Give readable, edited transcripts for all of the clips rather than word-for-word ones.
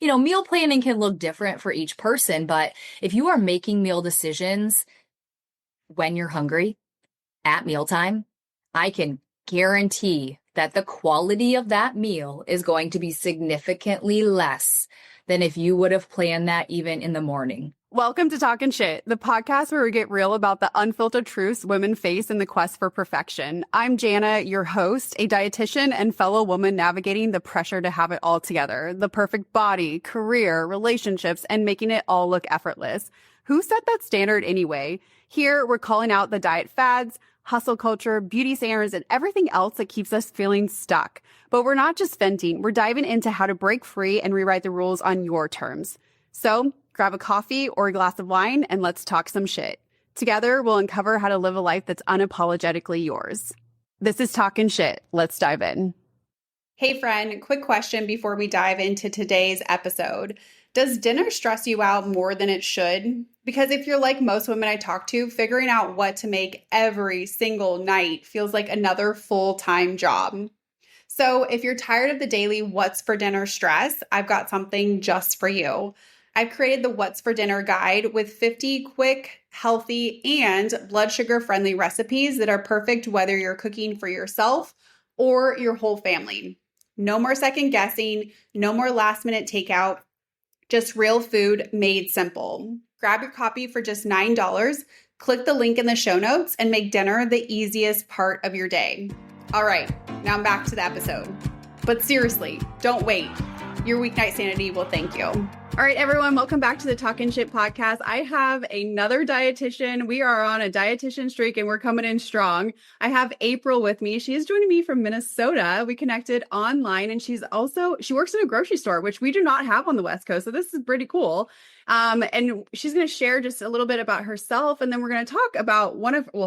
meal planning can look different for each person, but if you are making meal decisions when you're hungry at mealtime, I can guarantee that the quality of that meal is going to be significantly less than if you would have planned that even in the morning. Welcome to Talkin Shit, the podcast where we get real about the unfiltered truths women face in the quest for perfection. I'm Jana, your host, a dietitian and fellow woman navigating the pressure to have it all together, the perfect body, career, relationships, and making it all look effortless. Who set that standard anyway? Here, we're calling out the diet fads, hustle culture, beauty standards, and everything else that keeps us feeling stuck. But we're not just venting, we're diving into how to break free and rewrite the rules on your terms. So grab a coffee or a glass of wine and let's talk some shit. Together, we'll uncover how to live a life that's unapologetically yours. This is Talkin Shit. Let's dive in. Hey friend, quick question before we dive into today's episode. Does dinner stress you out more than it should? Because if you're like most women I talk to, figuring out what to make every single night feels like another full-time job. So if you're tired of the daily what's for dinner stress, I've got something just for you. I've created the What's for Dinner guide with 50 quick, healthy, and blood sugar friendly recipes that are perfect whether you're cooking for yourself or your whole family. No more second guessing, no more last minute takeout, just real food made simple. Grab your copy for just $9, click the link in the show notes, and make dinner the easiest part of your day. All right, now I'm back to the episode. But seriously, don't wait. Your weeknight sanity will thank you. All right, everyone, welcome back to the Talkin Shit podcast. I have another dietitian. We are on a dietitian streak and we're coming in strong. I have April with me. She is joining me from Minnesota. We connected online and she works in a grocery store, which we do not have on the West Coast. So this is pretty cool. And she's going to share just a little bit about herself. And then we're going to talk about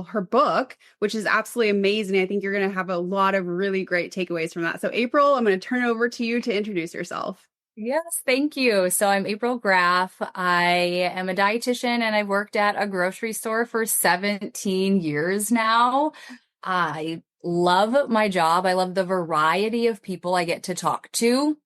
her book, which is absolutely amazing. I think you're going to have a lot of really great takeaways from that. So April, I'm going to turn it over to you to introduce yourself. Yes, thank you. So I'm April Graff. I am a dietitian and I've worked at a grocery store for 17 years now. I love my job. I love the variety of people I get to talk to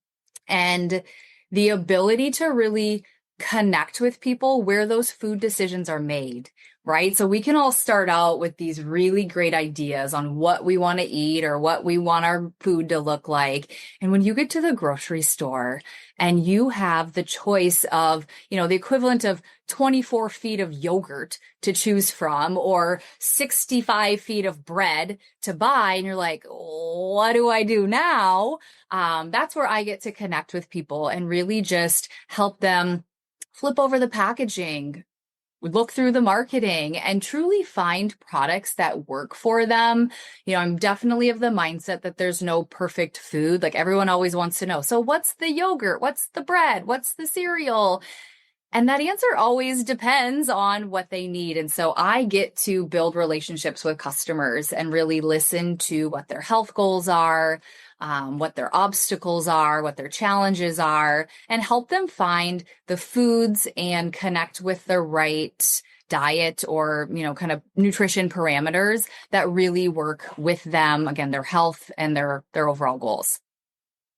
and the ability to really connect with people where those food decisions are made, right? So we can all start out with these really great ideas on what we want to eat or what we want our food to look like. And when you get to the grocery store and you have the choice of, the equivalent of 24 feet of yogurt to choose from or 65 feet of bread to buy, and you're like, what do I do now? That's where I get to connect with people and really just help them flip over the packaging, look through the marketing, and truly find products that work for them. I'm definitely of the mindset that there's no perfect food. Like everyone always wants to know, so what's the yogurt? What's the bread? What's the cereal? And that answer always depends on what they need. And so I get to build relationships with customers and really listen to what their health goals are, what their obstacles are, what their challenges are, and help them find the foods and connect with the right diet or, kind of nutrition parameters that really work with them, again, their health and their overall goals.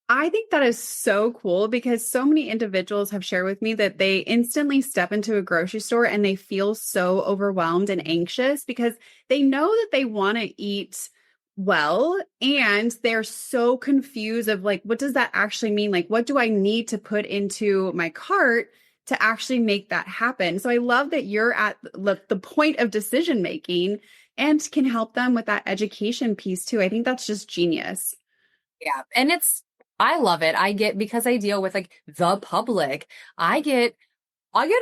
I think that is so cool because so many individuals have shared with me that they instantly step into a grocery store and they feel so overwhelmed and anxious because they know that they want to eat well and they're so confused of like, what does that actually mean? Like, what do I need to put into my cart to actually make that happen? So I love that you're at the point of decision making and can help them with that education piece too. I think that's just genius. Yeah. And I love it. Because I deal with like the public, I get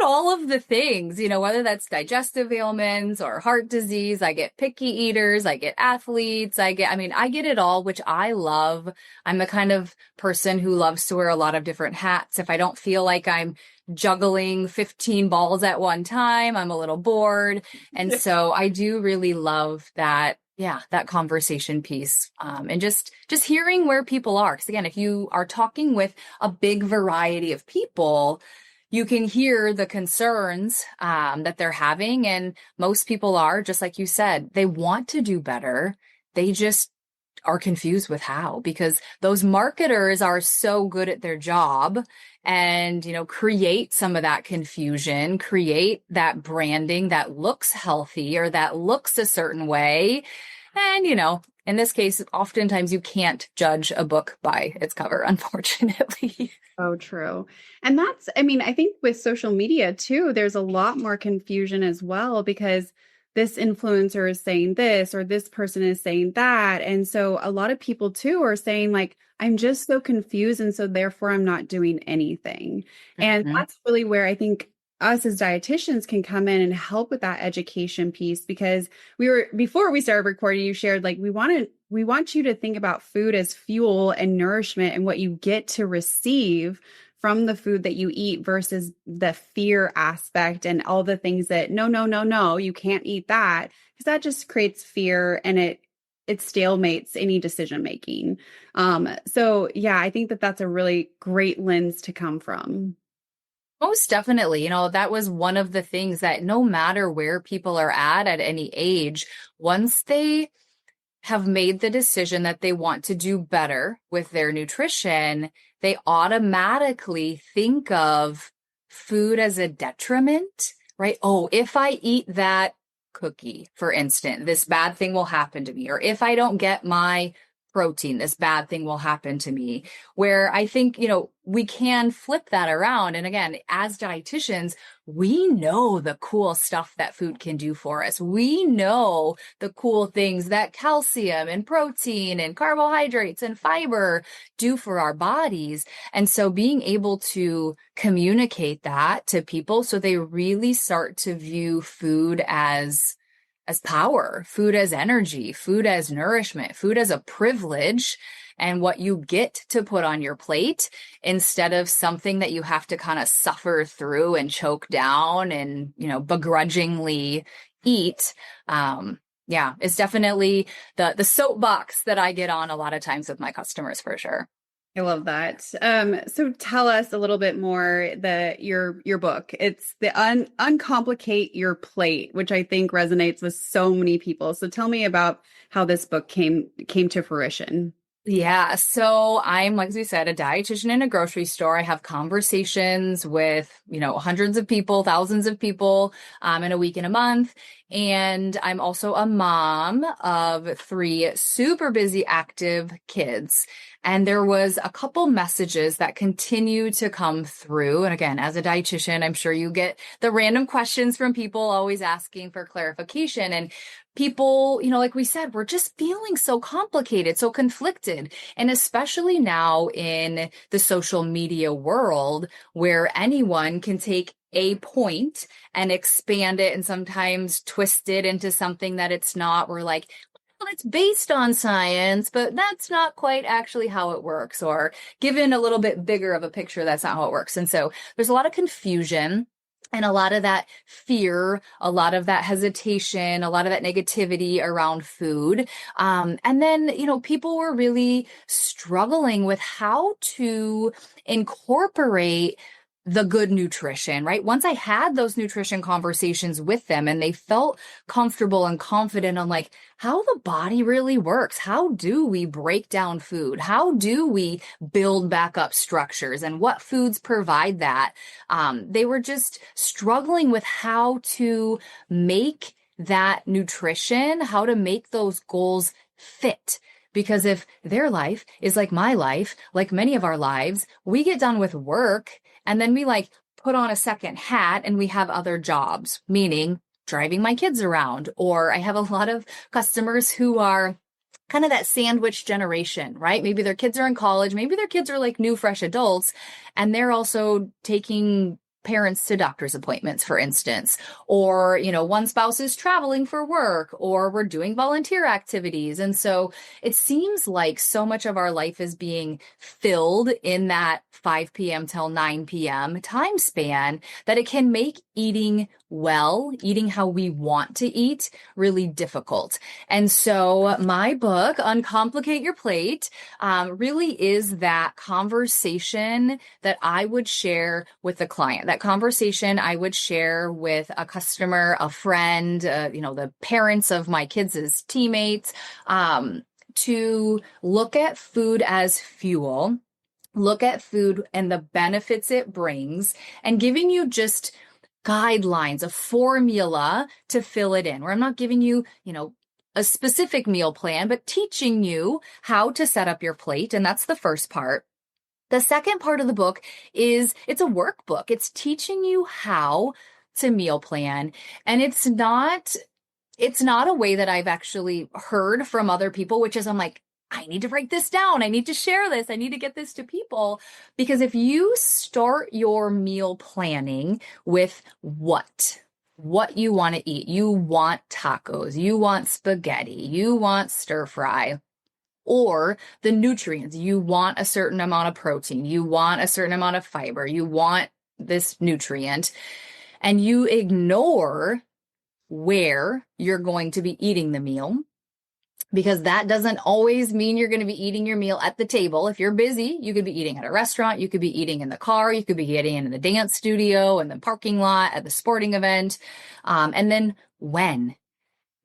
all of the things, whether that's digestive ailments or heart disease, I get picky eaters, I get athletes, I get it all, which I love. I'm the kind of person who loves to wear a lot of different hats. If I don't feel like I'm juggling 15 balls at one time, I'm a little bored. And so I do really love that. Yeah, that conversation piece. And just hearing where people are. Because again, if you are talking with a big variety of people, you can hear the concerns that they're having. And most people are, just like you said, they want to do better. They just are confused with how, because those marketers are so good at their job and, create some of that confusion, create that branding that looks healthy or that looks a certain way. And, in this case, oftentimes you can't judge a book by its cover, unfortunately. Oh, true. And I think with social media too, there's a lot more confusion as well because this influencer is saying this or this person is saying that. And so a lot of people too are saying like, I'm just so confused. And so therefore I'm not doing anything. And Mhm. that's really where I think us as dietitians can come in and help with that education piece because before we started recording, you shared like we want you to think about food as fuel and nourishment and what you get to receive from the food that you eat versus the fear aspect and all the things that no, no, no, no, you can't eat that because that just creates fear and it stalemates any decision making. So yeah, I think that that's a really great lens to come from. Most definitely. That was one of the things that no matter where people are at any age, once they have made the decision that they want to do better with their nutrition, they automatically think of food as a detriment, right? Oh, if I eat that cookie, for instance, this bad thing will happen to me. Or if I don't get my protein, this bad thing will happen to me. Where I think, we can flip that around. And again, as dietitians, we know the cool stuff that food can do for us. We know the cool things that calcium and protein and carbohydrates and fiber do for our bodies. And so being able to communicate that to people so they really start to view food as power, food as energy, food as nourishment, food as a privilege and what you get to put on your plate instead of something that you have to kind of suffer through and choke down and, begrudgingly eat. Yeah, it's definitely the soapbox that I get on a lot of times with my customers for sure. I love that. So tell us a little bit more your book. It's the Uncomplicate Your Plate, which I think resonates with so many people. So tell me about how this book came to fruition. Yeah. So I'm, like we said, a dietitian in a grocery store. I have conversations with, hundreds of people, thousands of people, in a week and a month. And I'm also a mom of 3 super busy, active kids. And there was a couple messages that continue to come through. And again, as a dietitian, I'm sure you get the random questions from people always asking for clarification. And people, like we said, we're just feeling so complicated, so conflicted. And especially now in the social media world where anyone can take a point and expand it and sometimes twist it into something that it's not. We're like, well, it's based on science, but that's not quite actually how it works. Or given a little bit bigger of a picture, that's not how it works. And so there's a lot of confusion. And a lot of that fear, a lot of that hesitation, a lot of that negativity around food. And then, people were really struggling with how to incorporate the good nutrition, right? Once I had those nutrition conversations with them and they felt comfortable and confident on like how the body really works. How do we break down food? How do we build back up structures and what foods provide that? They were just struggling with how to make that nutrition, how to make those goals fit. Because if their life is like my life, like many of our lives, we get done with work and then we like put on a second hat and we have other jobs, meaning driving my kids around. Or I have a lot of customers who are kind of that sandwich generation, right? Maybe their kids are in college, maybe their kids are like new, fresh adults, and they're also taking parents to doctor's appointments, for instance, or, one spouse is traveling for work, or we're doing volunteer activities. And so it seems like so much of our life is being filled in that 5 p.m. till 9 p.m. time span that it can make eating well, eating how we want to eat, really difficult. And so my book, Uncomplicate Your Plate, really is that conversation that I would share with the client, that conversation I would share with a customer, a friend, the parents of my kids' teammates, to look at food as fuel look at food and the benefits it brings, and giving you just guidelines, a formula to fill it in, where I'm not giving you, a specific meal plan, but teaching you how to set up your plate. And that's the first part. The second part of the book is it's a workbook. It's teaching you how to meal plan. And it's not a way that I've actually heard from other people, which is I'm like, I need to write this down. I need to share this. I need to get this to people. Because if you start your meal planning with what you want to eat, you want tacos, you want spaghetti, you want stir fry, or the nutrients, you want a certain amount of protein, you want a certain amount of fiber, you want this nutrient, and you ignore where you're going to be eating the meal, because that doesn't always mean you're going to be eating your meal at the table. If you're busy, you could be eating at a restaurant, you could be eating in the car, you could be eating in the dance studio, in the parking lot, at the sporting event. And then when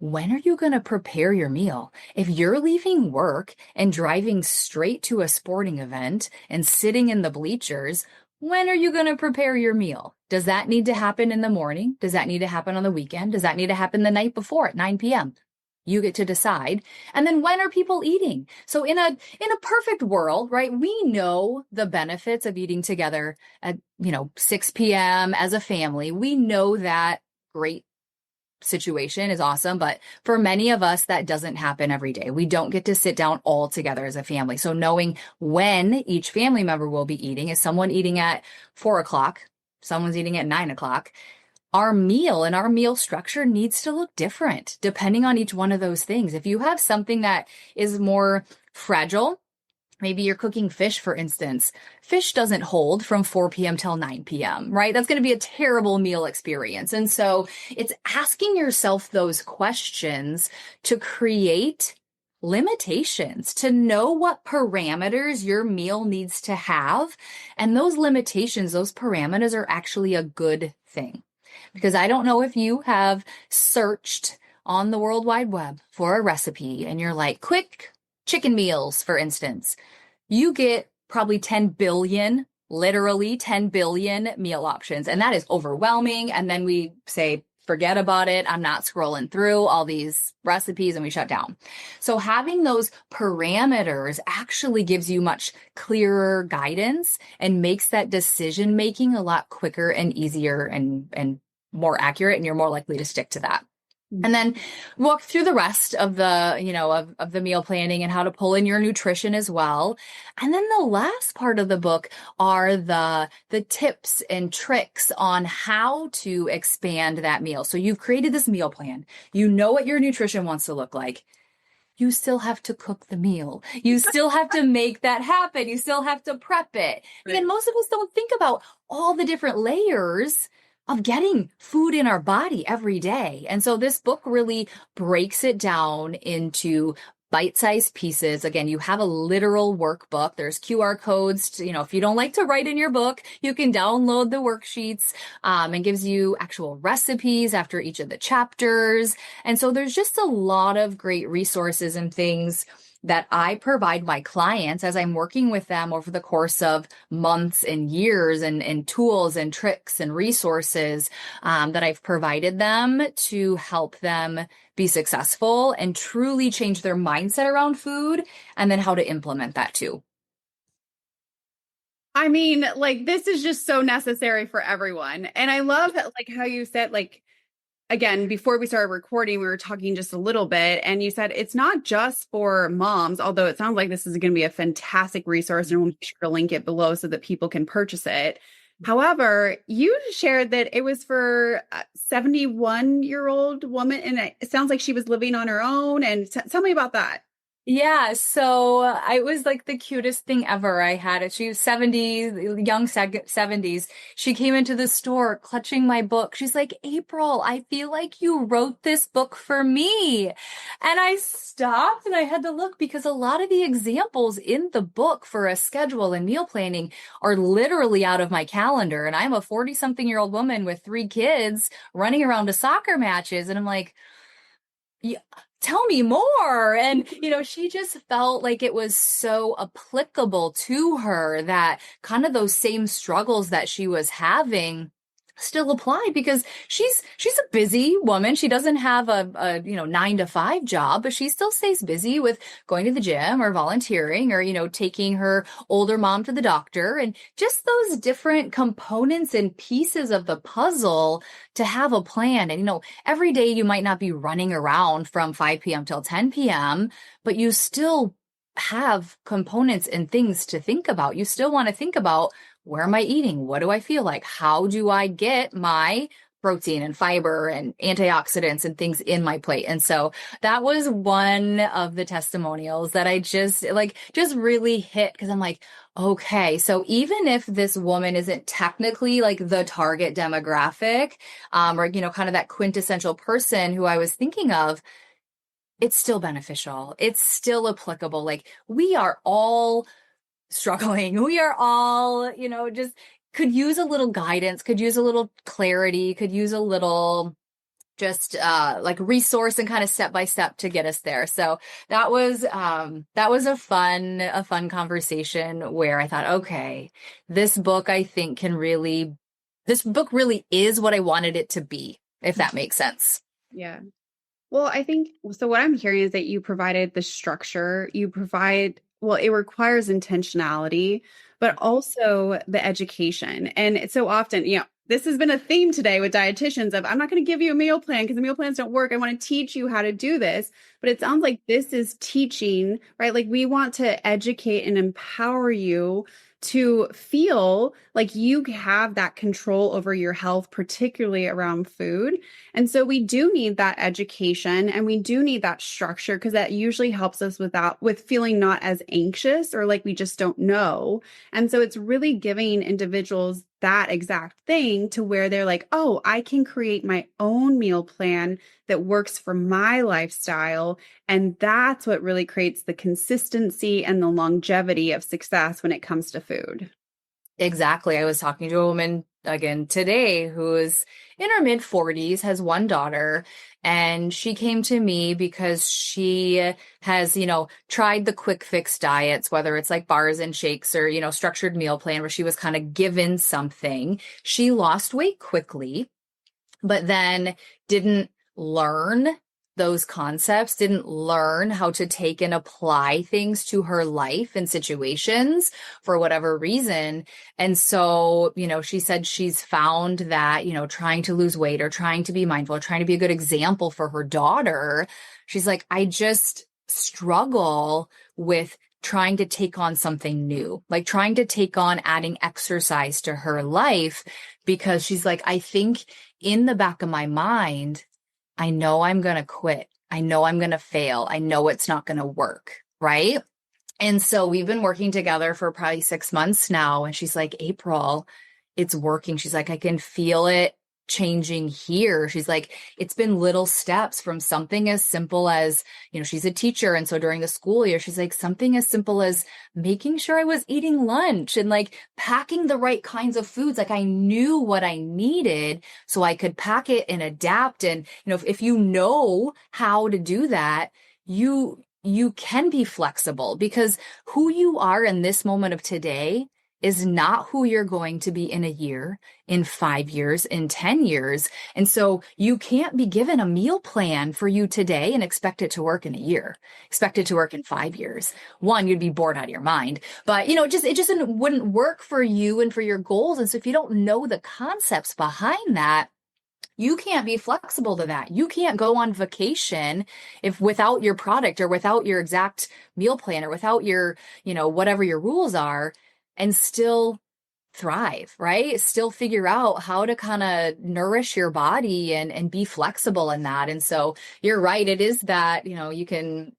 are you going to prepare your meal? If you're leaving work and driving straight to a sporting event and sitting in the bleachers, when are you going to prepare your meal? Does that need to happen in the morning? Does that need to happen on the weekend? Does that need to happen the night before at 9 p.m.? You get to decide. And then when are people eating? So in a perfect world, right? We know the benefits of eating together at, 6 p.m. as a family. We know that great situation is awesome, but for many of us, that doesn't happen every day. We don't get to sit down all together as a family. So knowing when each family member will be eating, is someone eating at 4 o'clock, someone's eating at 9 o'clock, our meal and our meal structure needs to look different depending on each one of those things. If you have something that is more fragile, maybe you're cooking fish, for instance. Fish doesn't hold from 4 p.m. till 9 p.m., right? That's going to be a terrible meal experience. And so it's asking yourself those questions to create limitations, to know what parameters your meal needs to have. And those limitations, those parameters are actually a good thing. Because I don't know if you have searched on the World Wide Web for a recipe and you're like, quick chicken meals, for instance. You get probably 10 billion, literally 10 billion meal options. And that is overwhelming. And then we say, forget about it. I'm not scrolling through all these recipes, and we shut down. So having those parameters actually gives you much clearer guidance and makes that decision making a lot quicker and easier and more accurate, and you're more likely to stick to that. And then walk through the rest of the, of the meal planning and how to pull in your nutrition as well. And then the last part of the book are the tips and tricks on how to expand that meal. So you've created this meal plan. You know what your nutrition wants to look like. You still have to cook the meal. You still have to make that happen. You still have to prep it. Right. And most of us don't think about all the different layers of getting food in our body every day. And so this book really breaks it down into bite-sized pieces. Again, you have a literal workbook. There's QR codes to, if you don't like to write in your book, you can download the worksheets, and gives you actual recipes after each of the chapters. And so there's just a lot of great resources and things that I provide my clients as I'm working with them over the course of months and years, and tools and tricks and resources that I've provided them to help them be successful and truly change their mindset around food, and then how to implement that too. I mean, this is just so necessary for everyone. And I love how you said, again, before we started recording, we were talking just a little bit, and you said it's not just for moms, although it sounds like this is going to be a fantastic resource, and we'll make sure to link it below so that people can purchase it. However, you shared that it was for a 71-year-old woman, and it sounds like she was living on her own. And tell me about that. Yeah, so it was like the cutest thing ever. I had it. She was 70, young 70s. She came into the store clutching my book. She's like, April, I feel like you wrote this book for me. And I stopped and I had to look, because a lot of the examples in the book for a schedule and meal planning are literally out of my calendar. And I'm a 40-something-year-old woman with 3 kids running around to soccer matches. And I'm like, yeah. tell me more. And, she just felt like it was so applicable to her that kind of those same struggles that she was having still apply because she's a busy woman. She doesn't have a 9 to 5 job, but she still stays busy with going to the gym or volunteering or, taking her older mom to the doctor, and just those different components and pieces of the puzzle to have a plan. And, every day you might not be running around from 5 p.m. till 10 p.m., but you still have components and things to think about. You still want to think about, where am I eating? What do I feel like? How do I get my protein and fiber and antioxidants and things in my plate? And so that was one of the testimonials that I just really hit, because I'm like, okay, so even if this woman isn't technically like the target demographic, or, kind of that quintessential person who I was thinking of, it's still beneficial. It's still applicable. Like, we are all struggling. We are all, just could use a little guidance, could use a little clarity, could use a little just like resource and kind of step by step to get us there. So that was a fun conversation where I thought, okay, this book really is what I wanted it to be, if that makes sense. Yeah. Well, I think so. What I'm hearing is that you provided the structure, it requires intentionality, but also the education. And it's so often, this has been a theme today with dietitians of, I'm not going to give you a meal plan because the meal plans don't work. I want to teach you how to do this. But it sounds like this is teaching, right? Like, we want to educate and empower you to feel like you have that control over your health, particularly around food. And so we do need that education and we do need that structure, because that usually helps us with feeling not as anxious or like we just don't know. And so it's really giving individuals that exact thing to where they're like, oh, I can create my own meal plan that works for my lifestyle. And that's what really creates the consistency and the longevity of success when it comes to food. Exactly. I was talking to a woman again today who is in her mid 40s, has one daughter, and she came to me because she has, tried the quick fix diets, whether it's like bars and shakes or, structured meal plan, where she was kind of given something. She lost weight quickly, but then didn't learn those concepts, didn't learn how to take and apply things to her life and situations for whatever reason. And so, she said she's found that, trying to lose weight or trying to be mindful or trying to be a good example for her daughter, she's like, I just struggle with trying to take on something new, like trying to take on adding exercise to her life, because she's like, I think in the back of my mind, I know I'm going to quit. I know I'm going to fail. I know it's not going to work. Right. And so we've been working together for probably 6 months now. And she's like, April, it's working. She's like, I can feel it changing here. She's like, it's been little steps from something as simple as, she's a teacher. And so during the school year, she's like, something as simple as making sure I was eating lunch and like packing the right kinds of foods. Like, I knew what I needed so I could pack it and adapt. And, if you know how to do that, you can be flexible, because who you are in this moment of today is not who you're going to be in a year, in 5 years, in 10 years. And so you can't be given a meal plan for you today and expect it to work in a year, expect it to work in 5 years. One, you'd be bored out of your mind, but it just wouldn't work for you and for your goals. And so if you don't know the concepts behind that, you can't be flexible to that. You can't go on vacation without your product or without your exact meal plan or without your, whatever your rules are, and still thrive, right? Still figure out how to kind of nourish your body and be flexible in that. And so you're right. It is that, you can,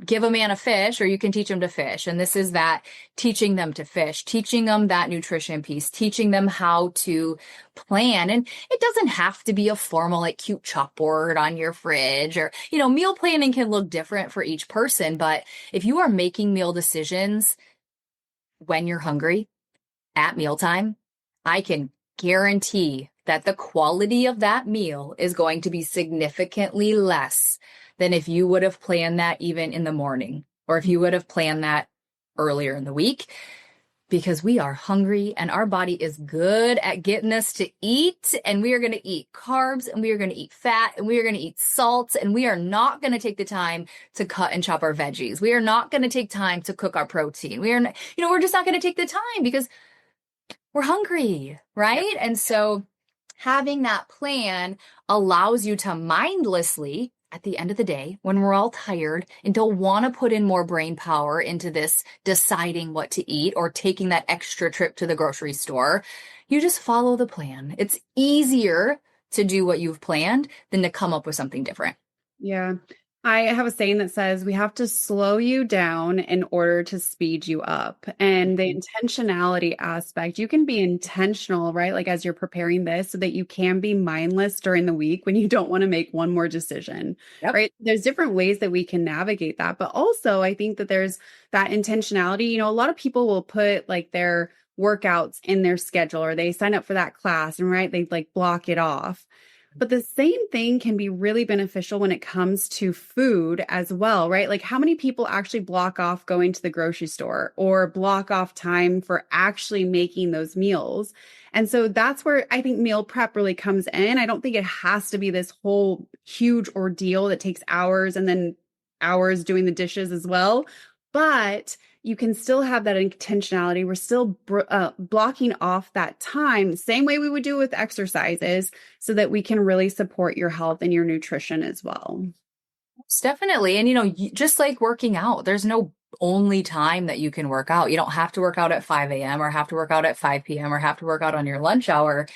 give a man a fish or you can teach him to fish. And this is that teaching them to fish, teaching them that nutrition piece, teaching them how to plan. And it doesn't have to be a formal, like cute chalkboard on your fridge or, meal planning can look different for each person. But if you are making meal decisions when you're hungry at mealtime, I can guarantee that the quality of that meal is going to be significantly less than if you would have planned that even in the morning, or if you would have planned that earlier in the week, because we are hungry and our body is good at getting us to eat, and we are going to eat carbs, and we are going to eat fat, and we are going to eat salts, and we are not going to take the time to cut and chop our veggies. We are not going to take time to cook our protein. We are not, we're just not going to take the time because we're hungry, right? Yep. And so having that plan allows you to mindlessly, at the end of the day, when we're all tired and don't want to put in more brain power into this deciding what to eat or taking that extra trip to the grocery store, you just follow the plan. It's easier to do what you've planned than to come up with something different. Yeah. I have a saying that says we have to slow you down in order to speed you up. And the intentionality aspect, you can be intentional, right? Like as you're preparing this so that you can be mindless during the week when you don't want to make one more decision, right? There's different ways that we can navigate that. But also I think that there's that intentionality. A lot of people will put like their workouts in their schedule, or they sign up for that class and they like block it off. But the same thing can be really beneficial when it comes to food as well, right? Like how many people actually block off going to the grocery store or block off time for actually making those meals? And so that's where I think meal prep really comes in. I don't think it has to be this whole huge ordeal that takes hours and then hours doing the dishes as well. But you can still have that intentionality. We're still blocking off that time, the same way we would do with exercises, so that we can really support your health and your nutrition as well. It's definitely. And, just like working out, there's no only time that you can work out. You don't have to work out at 5 a.m. or have to work out at 5 p.m. or have to work out on your lunch hour.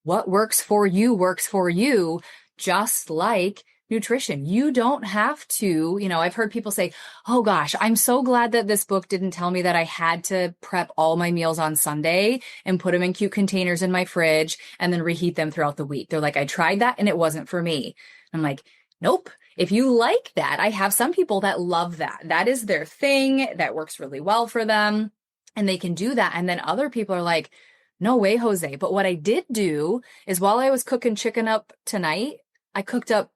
What works for you, just like nutrition. You don't have to, I've heard people say, oh gosh, I'm so glad that this book didn't tell me that I had to prep all my meals on Sunday and put them in cute containers in my fridge and then reheat them throughout the week. They're like, I tried that and it wasn't for me. I'm like, nope. If you like that, I have some people that love that. That is their thing. That works really well for them and they can do that. And then other people are like, no way, Jose. But what I did do is while I was cooking chicken up tonight, I cooked up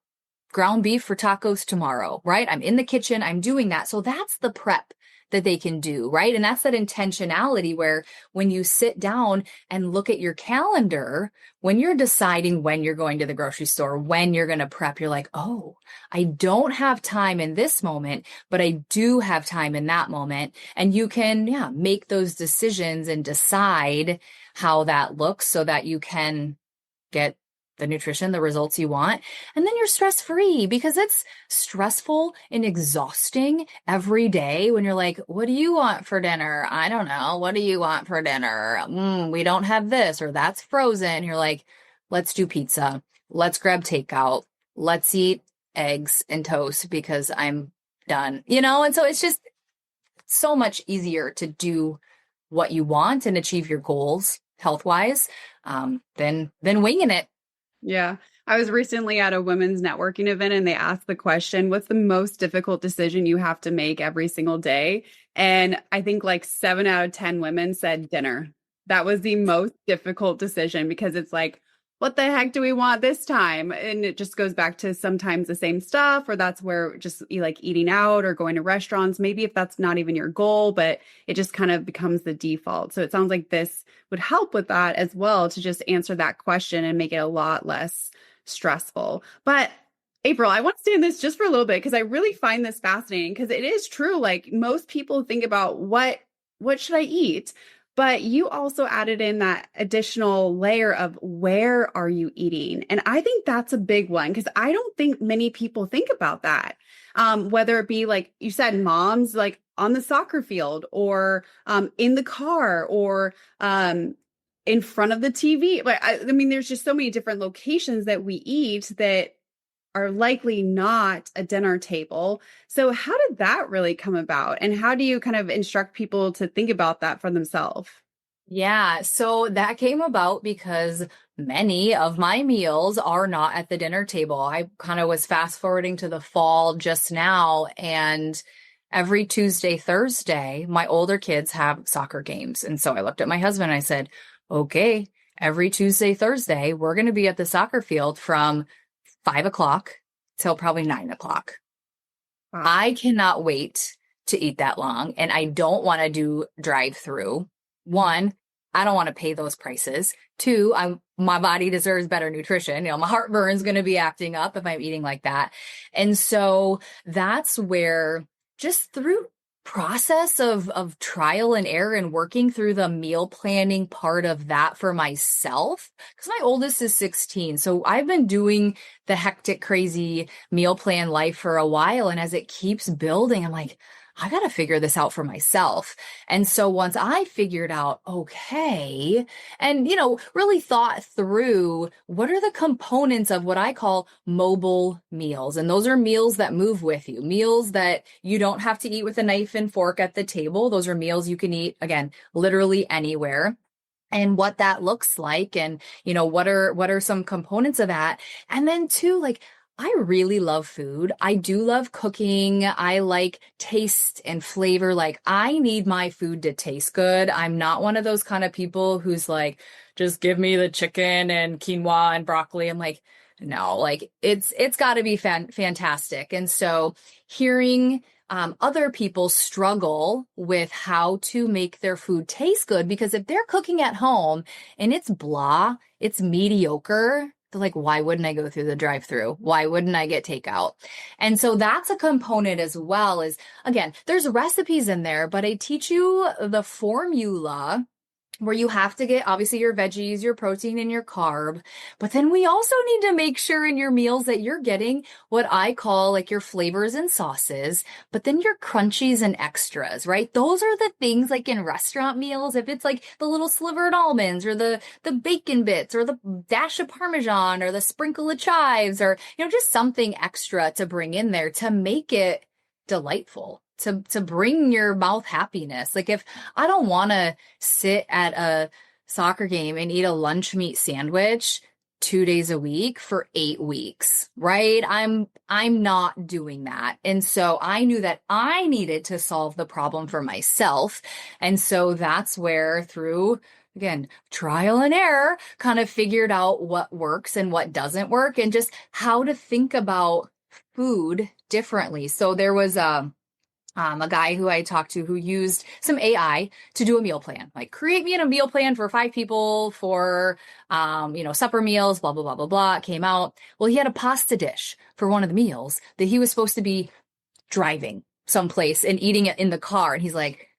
ground beef for tacos tomorrow, right? I'm in the kitchen, I'm doing that. So that's the prep that they can do, right? And that's that intentionality where when you sit down and look at your calendar, when you're deciding when you're going to the grocery store, when you're going to prep, you're like, oh, I don't have time in this moment, but I do have time in that moment. And you can, make those decisions and decide how that looks so that you can get the nutrition, the results you want. And then you're stress-free, because it's stressful and exhausting every day when you're like, what do you want for dinner? I don't know. What do you want for dinner? We don't have this, or that's frozen. You're like, let's do pizza. Let's grab takeout. Let's eat eggs and toast because I'm done, And so it's just so much easier to do what you want and achieve your goals health-wise than winging it. Yeah. I was recently at a women's networking event and they asked the question, what's the most difficult decision you have to make every single day? And I think like 7 out of 10 women said dinner. That was the most difficult decision, because it's like, what the heck do we want this time? And it just goes back to sometimes the same stuff, or that's where just like eating out or going to restaurants, maybe if that's not even your goal, but it just kind of becomes the default. So it sounds like this would help with that as well, to just answer that question and make it a lot less stressful. But April, I want to stay in this just for a little bit, because I really find this fascinating, because it is true. Like most people think about what should I eat? But you also added in that additional layer of where are you eating? And I think that's a big one, because I don't think many people think about that. Whether it be like you said, moms, like on the soccer field, or in the car, or in front of the TV. But I mean, there's just so many different locations that we eat that are likely not a dinner table. So how did that really come about? And how do you kind of instruct people to think about that for themselves? Yeah, so that came about because many of my meals are not at the dinner table. I kind of was fast forwarding to the fall just now, and every Tuesday, Thursday, my older kids have soccer games. And so I looked at my husband and I said, okay, every Tuesday, Thursday, we're going to be at the soccer field from 5 o'clock till probably 9 o'clock. Wow. I cannot wait to eat that long, and I don't want to do drive-through. One, I don't want to pay those prices. Two, my body deserves better nutrition. My heartburn's going to be acting up if I'm eating like that. And so that's where, just through process of trial and error and working through the meal planning part of that for myself, because my oldest is 16. So I've been doing the hectic, crazy meal plan life for a while. And as it keeps building, I'm like, I got to figure this out for myself. And so once I figured out, okay, and, really thought through what are the components of what I call mobile meals. And those are meals that move with you, meals that you don't have to eat with a knife and fork at the table. Those are meals you can eat, again, literally anywhere. And what that looks like, and what are some components of that. And then too, like, I really love food. I do love cooking. I like taste and flavor. Like, I need my food to taste good. I'm not one of those kind of people who's like, just give me the chicken and quinoa and broccoli. I'm like, no, like it's got to be fantastic. And so hearing other people struggle with how to make their food taste good, because if they're cooking at home and it's blah, it's mediocre, they're like, why wouldn't I go through the drive-through? Why wouldn't I get takeout? And so that's a component as well. Is, again, there's recipes in there, but I teach you the formula where you have to get obviously your veggies, your protein, and your carb. But then we also need to make sure in your meals that you're getting what I call like your flavors and sauces, but then your crunchies and extras, right? Those are the things like in restaurant meals. If it's like the little slivered almonds or the bacon bits or the dash of Parmesan or the sprinkle of chives, or, just something extra to bring in there to make it delightful, to bring your mouth happiness. Like, if I don't want to sit at a soccer game and eat a lunch meat sandwich 2 days a week for 8 weeks, right? I'm not doing that. And so I knew that I needed to solve the problem for myself. And so that's where, through, again, trial and error, kind of figured out what works and what doesn't work, and just how to think about food differently. So there was a guy who I talked to who used some AI to do a meal plan, like, create me a meal plan for 5 people for, supper meals, blah, blah, blah, blah, blah. It came out. Well, he had a pasta dish for one of the meals that he was supposed to be driving someplace and eating it in the car. And he's like,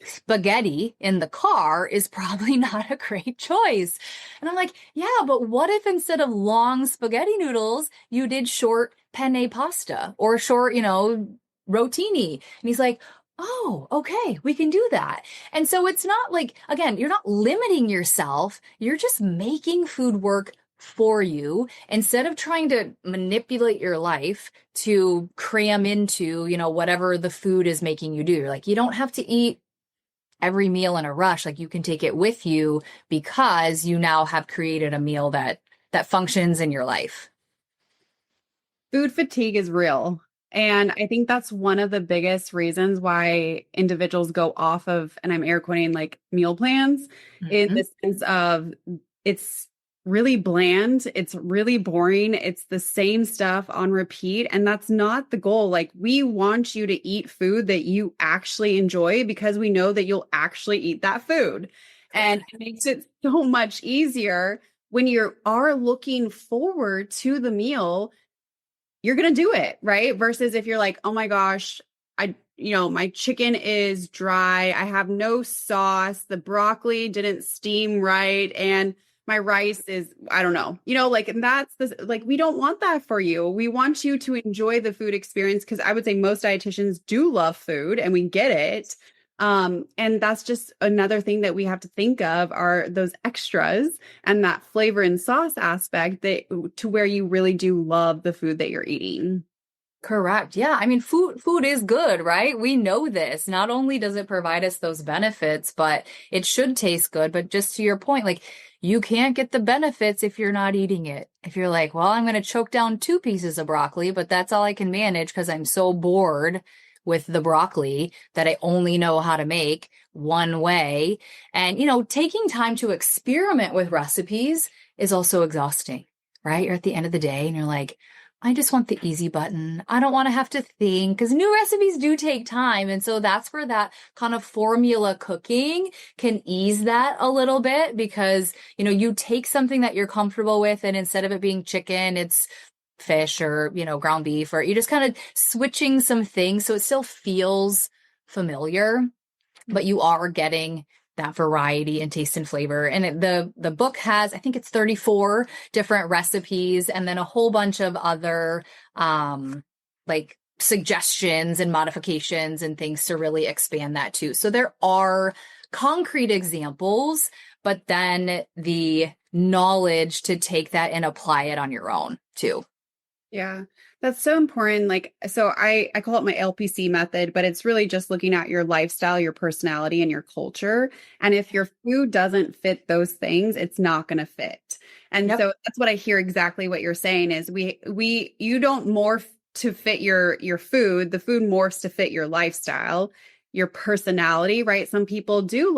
spaghetti in the car is probably not a great choice. And I'm like, yeah, but what if instead of long spaghetti noodles, you did short penne pasta or short, rotini? And he's like, oh, okay, we can do that. And so it's not like, again, you're not limiting yourself. You're just making food work for you, instead of trying to manipulate your life to cram into, whatever the food is making you do. You're like, you don't have to eat every meal in a rush. Like, you can take it with you because you now have created a meal that functions in your life. Food fatigue is real. And I think that's one of the biggest reasons why individuals go off of, and I'm air quoting, like, meal plans, in the sense of it's really bland. It's really boring. It's the same stuff on repeat. And that's not the goal. Like, we want you to eat food that you actually enjoy, because we know that you'll actually eat that food. And it makes it so much easier when you are looking forward to the meal. You're going to do it, right? Versus if you're like, oh my gosh, my chicken is dry. I have no sauce. The broccoli didn't steam right. And my rice is, I don't know, and that's we don't want that for you. We want you to enjoy the food experience, because I would say most dietitians do love food, and we get it. And that's just another thing that we have to think of, are those extras and that flavor and sauce aspect to where you really do love the food that you're eating. Correct. Yeah. I mean, food is good, right? We know this. Not only does it provide us those benefits, but it should taste good. But just to your point, like, you can't get the benefits if you're not eating it. If you're like, well, I'm going to choke down 2 pieces of broccoli, but that's all I can manage because I'm so bored with the broccoli that I only know how to make one way. And, taking time to experiment with recipes is also exhausting, right? You're at the end of the day and you're like, I just want the easy button. I don't want to have to think because new recipes do take time. And so that's where that kind of formula cooking can ease that a little bit because, you take something that you're comfortable with and instead of it being chicken, it's fish or, ground beef, or you're just kind of switching some things. So it still feels familiar, but you are getting that variety and taste and flavor. And the book has, I think it's 34 different recipes and then a whole bunch of other like suggestions and modifications and things to really expand that too. So there are concrete examples, but then the knowledge to take that and apply it on your own too. Yeah, that's so important. Like, so I call it my LPC method, but it's really just looking at your lifestyle, your personality, and your culture. And if your food doesn't fit those things, it's not going to fit. And Yep. so that's what I hear exactly what you're saying is you don't morph to fit your food. The food morphs to fit your lifestyle, your personality, right? Some people do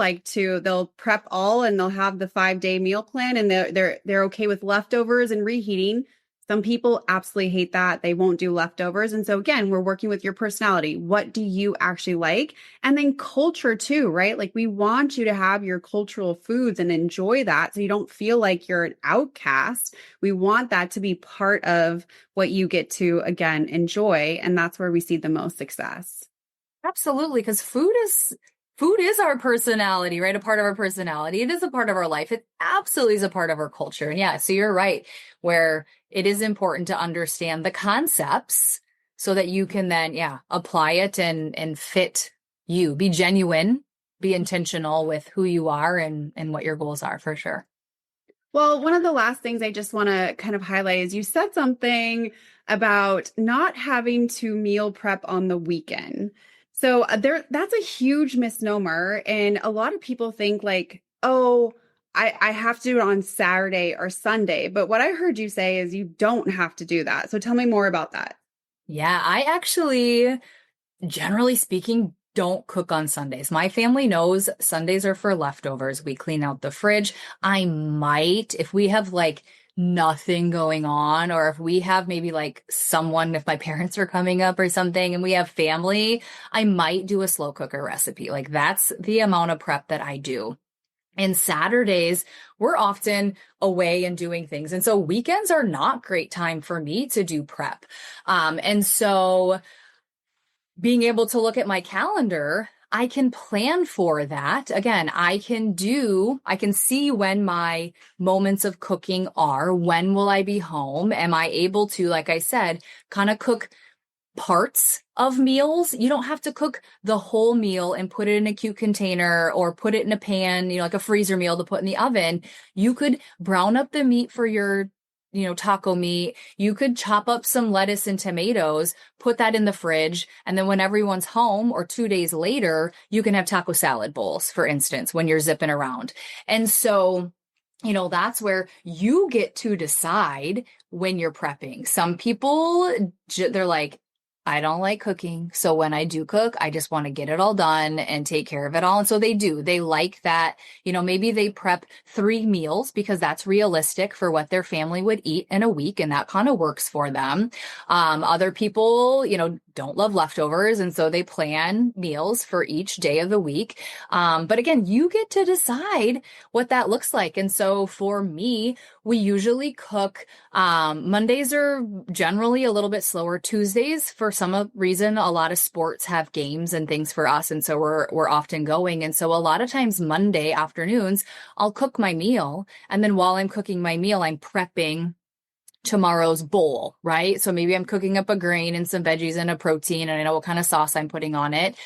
they'll prep all and they'll have the 5-day meal plan and they're okay with leftovers and reheating. Some people absolutely hate that. They won't do leftovers. And so again, we're working with your personality. What do you actually like? And then culture too, right? Like we want you to have your cultural foods and enjoy that so you don't feel like you're an outcast. We want that to be part of what you get to, again, enjoy. And that's where we see the most success. Absolutely, because food is our personality, right? A part of our personality. It is a part of our life. It absolutely is a part of our culture. And yeah, so you're right, where it is important to understand the concepts so that you can then, apply it and fit you. Be genuine, be intentional with who you are and what your goals are for sure. Well, one of the last things I just want to kind of highlight is you said something about not having to meal prep on the weekend. So that's a huge misnomer. And a lot of people think like, oh, I have to do it on Saturday or Sunday. But what I heard you say is you don't have to do that. So tell me more about that. Yeah, I actually, generally speaking, don't cook on Sundays. My family knows Sundays are for leftovers. We clean out the fridge. I might, if we have like nothing going on, or if we have maybe like someone, if my parents are coming up or something and we have family, I might do a slow cooker recipe. Like that's the amount of prep that I do. And Saturdays, we're often away and doing things. And so weekends are not great time for me to do prep. And so being able to look at my calendar, I can plan for that. Again, I can see when my moments of cooking are, when will I be home? Am I able to, like I said, kind of cook parts of meals? You don't have to cook the whole meal and put it in a cute container or put it in a pan, like a freezer meal to put in the oven. You could brown up the meat for your taco meat. You could chop up some lettuce and tomatoes, put that in the fridge. And then when everyone's home or 2 days later, you can have taco salad bowls, for instance, when you're zipping around. And so, that's where you get to decide when you're prepping. Some people, they're like, I don't like cooking. So when I do cook, I just want to get it all done and take care of it all. And so they do. They like that, maybe they prep 3 meals because that's realistic for what their family would eat in a week. And that kind of works for them. Other people, don't love leftovers. And so they plan meals for each day of the week. But again, you get to decide what that looks like. And so for me, we usually cook, Mondays are generally a little bit slower. Tuesdays, for some reason, a lot of sports have games and things for us. And so we're often going. And so a lot of times Monday afternoons, I'll cook my meal. And then while I'm cooking my meal, I'm prepping tomorrow's bowl, right? So maybe I'm cooking up a grain and some veggies and a protein, and I know what kind of sauce I'm putting on it.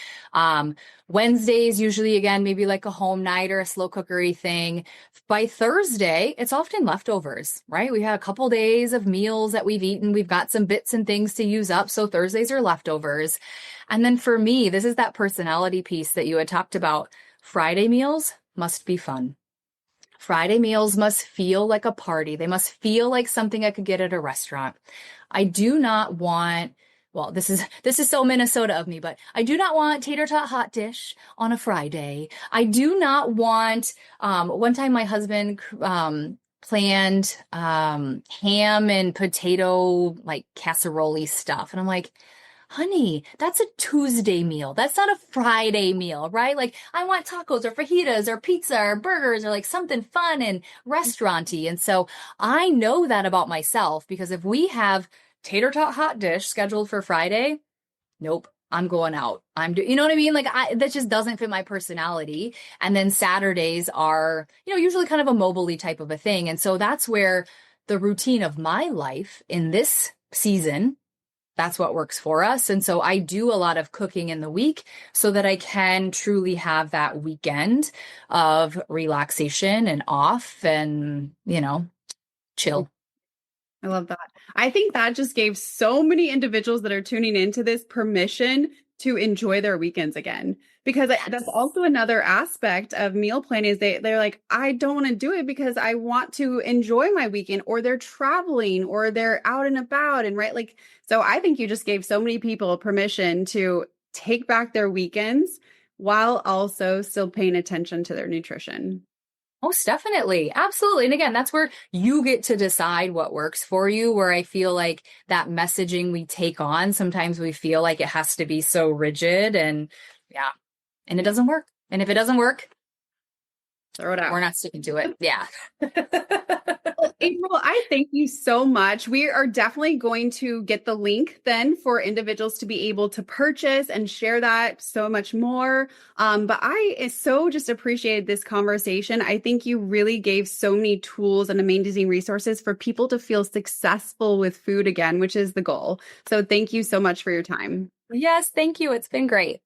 Wednesdays, usually again, maybe like a home night or a slow cookery thing. By Thursday, it's often leftovers, right? We had a couple days of meals that we've eaten. We've got some bits and things to use up. So Thursdays are leftovers. And then for me, this is that personality piece that you had talked about. Friday meals must be fun. Friday meals must feel like a party. They must feel like something I could get at a restaurant. I do not want, well, this is so Minnesota of me, but I do not want tater tot hot dish on a Friday. I do not want, one time my husband, planned ham and potato like casserole stuff. And I'm like, honey, that's a Tuesday meal. That's not a Friday meal, right? Like I want tacos or fajitas or pizza or burgers or like something fun and restauranty. And so I know that about myself because if we have tater tot hot dish scheduled for Friday, nope, I'm going out. You know what I mean? Like that just doesn't fit my personality. And then Saturdays are, usually kind of a mobily type of a thing. And so that's where the routine of my life in this season, that's what works for us. And so I do a lot of cooking in the week so that I can truly have that weekend of relaxation and off and, chill. I love that. I think that just gave so many individuals that are tuning into this permission to enjoy their weekends again. Because that's also another aspect of meal planning is they're like, I don't want to do it because I want to enjoy my weekend, or they're traveling or they're out and about. And right. Like, so I think you just gave so many people permission to take back their weekends while also still paying attention to their nutrition. Most definitely. Absolutely. And again, that's where you get to decide what works for you, where I feel like that messaging we take on, sometimes we feel like it has to be so rigid and it doesn't work. And if it doesn't work, throw it out. We're not sticking to it. Yeah. Well, April, I thank you so much. We are definitely going to get the link then for individuals to be able to purchase and share that so much more. But I so just appreciated this conversation. I think you really gave so many tools and amazing resources for people to feel successful with food again, which is the goal. So thank you so much for your time. Yes, thank you. It's been great.